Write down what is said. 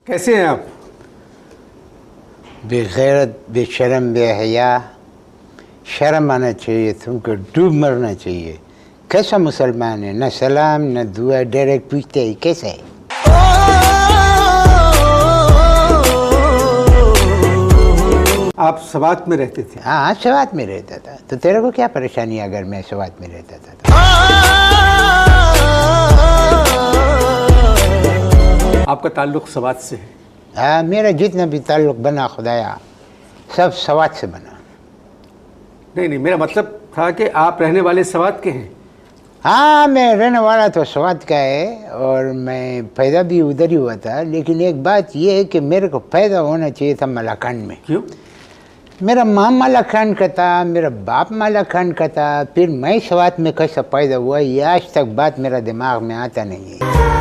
कैसे हैं आप? बेगैरत, बेशरम, बेहया। शर्म आना चाहिए तुमको, डूब मरना चाहिए। कैसा मुसलमान है, न सलाम न दुआ, डायरेक्ट पूछते ही कैसा है। आप सवात में रहते थे? हाँ, सवात में रहता था। तो तेरे को क्या परेशानी अगर मैं सवात में रहता था? आपका ताल्लुक सवात से है? हाँ, मेरा जितना भी ताल्लुक बना खुदाया सब सवात से बना। नहीं, मेरा मतलब था कि आप रहने वाले सवात के हैं। हाँ, मैं रहने वाला तो सवात का है और मैं पैदा भी उधर ही हुआ था। लेकिन एक बात यह है कि मेरे को पैदा होना चाहिए था मलाकान में। क्यों? मेरा माँ मलाकान का था, मेरा बाप मलाकान का था, फिर मैं सवात में कैसा पैदा हुआ ये आज तक बात मेरा दिमाग में आता नहीं है।